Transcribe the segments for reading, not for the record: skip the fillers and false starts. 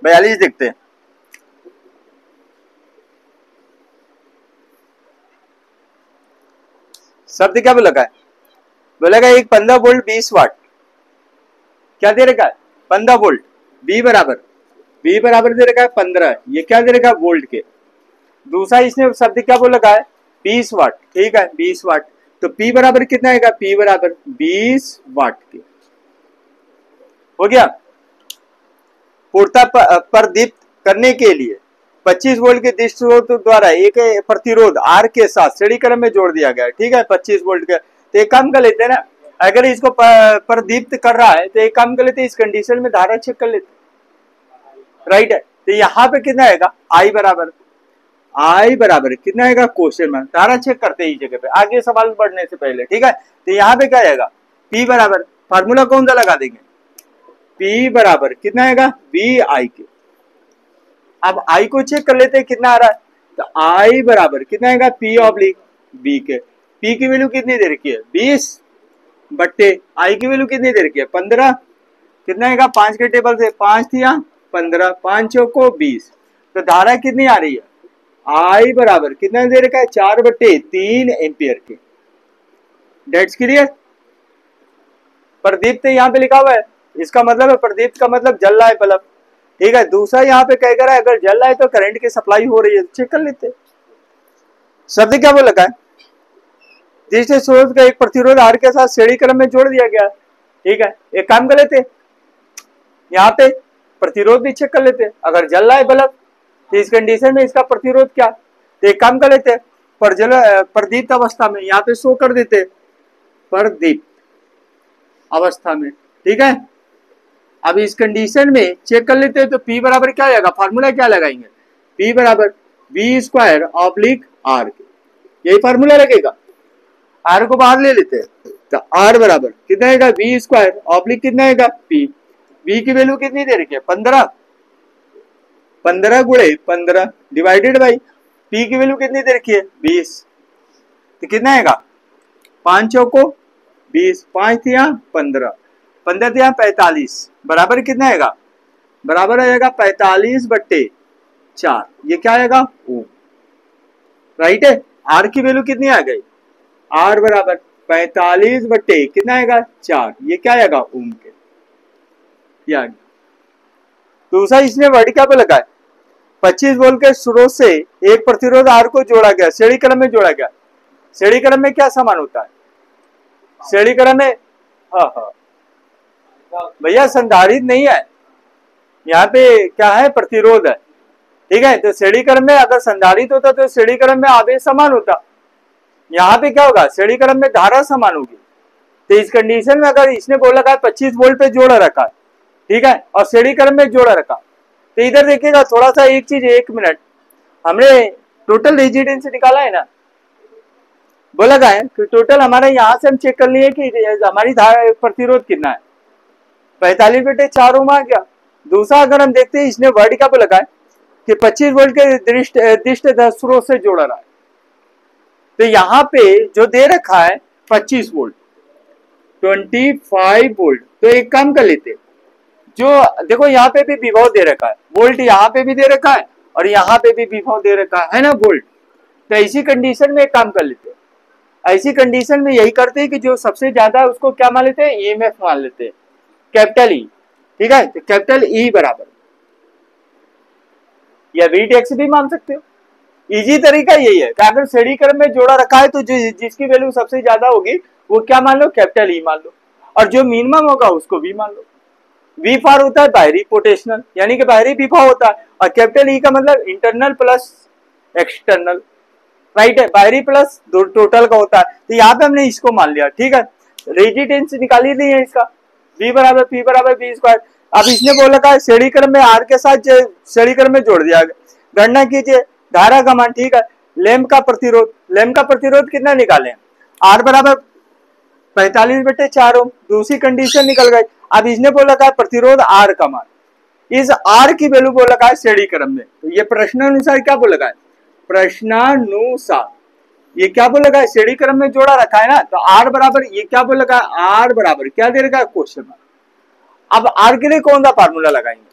42 देखते हैं। शब्द क्या बोला है? बोलेगा एक 15 वोल्ट 20 वाट क्या दे रखा है? 15 वोल्ट। बी बराबर दे रखा है 15, ये क्या दे रखा है? वोल्ट के। दूसरा इसने शब्द क्या बोला है? 20 वाट। ठीक है, 20 वाट। तो P बराबर कितना आएगा? P बराबर 20 वाट के। हो गया। पूर्णता प्रदीप्त करने के लिए 25 वोल्ट के दृष्टि स्रोत द्वारा एक प्रतिरोध R के साथ श्रेणी क्रम में जोड़ दिया गया है। ठीक है, 25 वोल्ट का। तो एक काम कर लेते हैं ना, अगर इसको प्रदीप्त कर रहा है तो एक काम कर लेते हैं, इस कंडीशन में धारा चेक कर लेते हैं। राइट है, तो यहाँ पे कितना आएगा? I बराबर कितना आएगा? क्वेश्चन में धारा चेक करते हैं इस जगह पे, आगे सवाल बढ़ने से पहले। ठीक है, तो यहाँ पे क्या आएगा? P बराबर, फार्मूला कौन सा लगा देंगे? P बराबर कितना आएगा? VI के। अब I को चेक कर लेते हैं कितना आ रहा है। तो I बराबर कितना आएगा? P ऑब्लिक B के। P की वैल्यू कितनी दे रखी है? 20 बट्टे I की वैल्यू कितनी दे रखी है? 15। कितना आएगा? 5 के टेबल से 5 थी 15, 5 चौको 20। तो धारा कितनी आ रही है? I बराबर कितना दे रखा है? 4/3 एम्पियर के। That's clear. प्रदीप्त यहाँ पे लिखा हुआ है, इसका मतलब है प्रदीप्त का मतलब जल रहा है बल्ब। ठीक है, दूसरा यहाँ पे कह कर अगर जल रहा है तो करंट की सप्लाई हो रही है, चेक कर लेते। शब्द क्या बोला है? जिससे स्रोत का एक प्रतिरोध R के साथ श्रेणी क्रम में जोड़ दिया गया। ठीक है, एक काम कर लेते, यहाँ पे प्रतिरोध भी चेक कर लेते। अगर जल रहा है बल्ब तो इस कंडीशन में इसका प्रतिरोध क्या? तो एक काम कर लेते, प्रदीप्त अवस्था में यहाँ पे शो कर देते, प्रदीप्त अवस्था में। ठीक है, अब इस कंडीशन में चेक कर लेते हैं तो P बराबर क्या आएगा? फार्मूला क्या लगाएंगे? P बराबर V² ऑब्लिक R के, यही फार्मूला लगेगा। R को बाहर ले लेते हैं तो R बराबर कितना आएगा? V² ऑब्लिक कितना आएगा? P। V की वैल्यू कितनी दे रखी है? 15। 15 गुणे 15 डिवाइडेड बाई P की वैल्यू कितनी दे रखी है? 20। तो कितना आएगा? 5 चौको 20, 5 थी 15, 15 थी 45, बराबर कितना आएगा? बराबर आएगा 45/4। ये क्या आएगा? ओम। राइट है, R की वैल्यू कितनी आ गई? R बराबर 45 बट्टे कितना आएगा? 4। ये क्या आएगा? ओम के। दूसरा इसने वर्ड क्या पे लगा है? 25 वोल्ट के स्रोत से एक प्रतिरोध R को जोड़ा गया, श्रेणी क्रम में जोड़ा गया। श्रेणी क्रम में क्या समान होता है? श्रेणी क्रम में हाँ भैया संधारित्र नहीं है, यहाँ पे क्या है? प्रतिरोध है। ठीक है, तो श्रेणी क्रम में अगर संधारित्र होता तो श्रेणी क्रम में आवेश समान होता। यहाँ पे क्या होगा? श्रेणी क्रम में धारा समान होगी। तो इस कंडीशन में अगर इसने बोला है 25 वोल्ट पे जोड़ा रखा है, ठीक है, और श्रेणी क्रम में जोड़ा रखा, तो इधर देखिएगा थोड़ा सा एक चीज, 1 मिनट, हमने टोटल रेजिस्टेंस निकाला है ना, बोला गया है कि टोटल हमारा यहाँ से हम चेक कर लिए कि हमारी धारा प्रतिरोध कितना है, 45/4 ओम आ गया। दूसरा अगर हम देखते हैं इसने वर्ड क्या बोला है कि 25 वोल्ट के दृष्ट स्रोत से जोड़ा रहा है, तो यहाँ पे जो दे रखा है 25 वोल्ट 25 वोल्ट, तो एक काम कर लेते, जो देखो यहाँ पे भी विभव दे रखा है, वोल्ट यहाँ पे भी दे रखा है और यहाँ पे भी विभव दे रखा है ना, वोल्ट। तो ऐसी कंडीशन में एक काम कर लेते, ऐसी कंडीशन में यही करते हैं कि जो सबसे ज्यादा है उसको क्या मान लेते हैं? ईएमएफ मान लेते हैं, कैपिटल ई। ठीक है, तो कैपिटल ई बराबर, या वीटेक्स भी मान सकते हो। इजी तरीका यही है कि अगर श्रेणी क्रम में जोड़ा रखा है तो जिसकी वैल्यू सबसे ज्यादा होगी वो क्या मान लो? कैपिटल ई मान लो, और जो मिनिमम होगा उसको भी मान लो। वी फार होता है बाहरी पोटेंशियल, यानी कि बाहरी विभव होता है, और कैपिटल ई का मतलब इंटरनल प्लस एक्सटर्नल। राइट है, बाहरी प्लस टोटल का होता है। तो यहाँ पे हमने इसको मान लिया। ठीक है, रेजिस्टेंस निकाली नहीं है इसका, V बराबर P बराबर V²। अब इसने बोला था श्रेणी क्रम में R के साथ श्रेणी क्रम में जोड़ दिया गया। गणना कीजिए धारा का मान। ठीक है, लैंप का प्रतिरोध कितना निकाले? R बराबर 45/4 ओम। दूसरी कंडीशन निकल गई। अब इसने बोला था प्रतिरोध R का मान, इस R की वैल्यू बोला था श्रेणी क्रम में। तो ये प्रश्नानुसार क्या बोला है? प्रश्नानुसार ये क्या बोला है? श्रेणी क्रम में जोड़ा रखा है ना, तो R बराबर ये क्या बोला है? R बराबर क्या दे रखा है? क्वेश्चन में। अब R के लिए कौन सा फार्मूला लगाएंगे?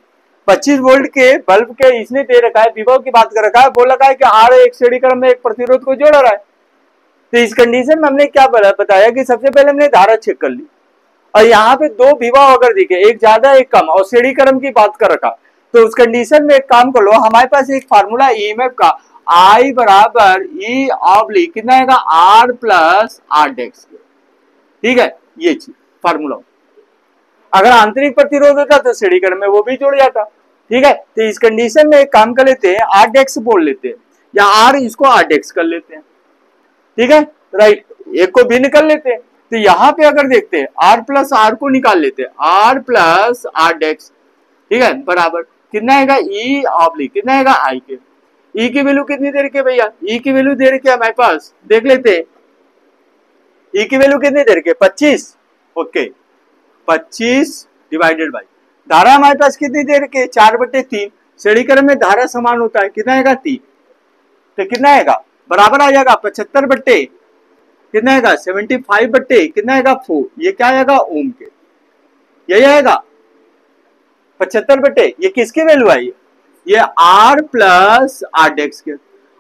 25 वोल्ट के बल्ब के इसने दे रखा है, विभव की बात कर रखा है, बोल रखा है कि आर एक श्रेणी क्रम में एक प्रतिरोध को जोड़ रहा है। तो इस कंडीशन में हमने क्या बताया कि सबसे पहले हमने धारा चेक कर ली, और यहाँ पे दो विभव अगर दिखे, एक ज्यादा एक कम, और श्रेणी क्रम की बात कर रखा, तो उस कंडीशन में एक काम कर लो, हमारे पास एक फार्मूला ईएमएफ का I बराबर ई ऑब्लिक कितना आएगा आर प्लस आर डेक्स, ठीक है, ये चीज फार्मूला। अगर आंतरिक प्रतिरोध होता तो श्रेणी क्रम में वो भी जुड़ जाता, ठीक है। तो इस कंडीशन में एक काम कर लेते हैं, आर डेक्स बोल लेते हैं, या आर इसको आर डेक्स कर लेते हैं, ठीक है, राइट, एक को भी निकल लेते हैं। तो यहाँ पे अगर देखते हैं आर प्लस आर को निकाल लेते हैं, आर प्लस आर डेक्स, ठीक है, बराबर कितना आएगा ई ऑब्लिक कितना आएगा आई के। ई की वैल्यू कितनी दे रखी है भैया, ई की वैल्यू दे रखी है हमारे पास, देख लेते हैं ई की वैल्यू कितनी दे रखी है 25, ओके 25 डिवाइडेड बाई धारा हमारे पास कितनी दे रखी है 4/3, श्रेणी क्रम में धारा समान होता है, कितना आएगा 3, तो कितना आएगा बराबर आ जाएगा 75 बट्टे कितना आएगा 75 बट्टे कितना आएगा 4, ये क्या आएगा ओम के, यही आएगा 75 बट्टे, ये किसकी वैल्यू आई, ये आर प्लस आर डेक्स के।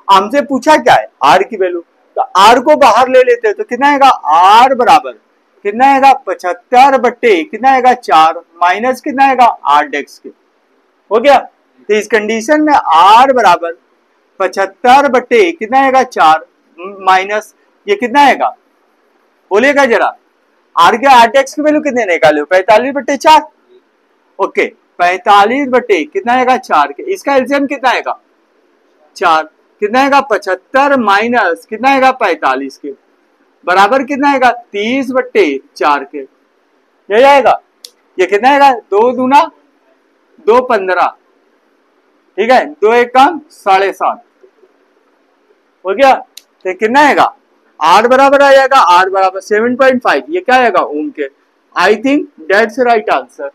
हमसे पूछा क्या है आर की वैल्यू, तो आर को बाहर ले लेते हैं, तो कितना आएगा आर बराबर कितना आएगा 75 बट्टे कितना आएगा 4 माइनस कितना आएगा आर डेक्स के, हो गया। तो इस कंडीशन में आर बराबर 75 बट्टे कितना आएगा 4 माइनस ये कितना आएगा, बोलिएगा जरा, आर के आर डेक्स की वैल्यू कितने निकाले 45/4, ओके 45 बट्टे कितना आएगा 4 के, इसका एलसीएम कितना आएगा 4, कितना आएगा 75 माइनस कितना आएगा 45 के, बराबर कितना आएगा 30/4 के, यही आएगा, ये कितना आएगा 2 दूना 2 15, ठीक है, 2 1 कम 7.5, हो गया। तो कितना आएगा आर बराबर आ जाएगा आर बराबर 7.5, ये क्या आएगा ओम के। I think that's right answer.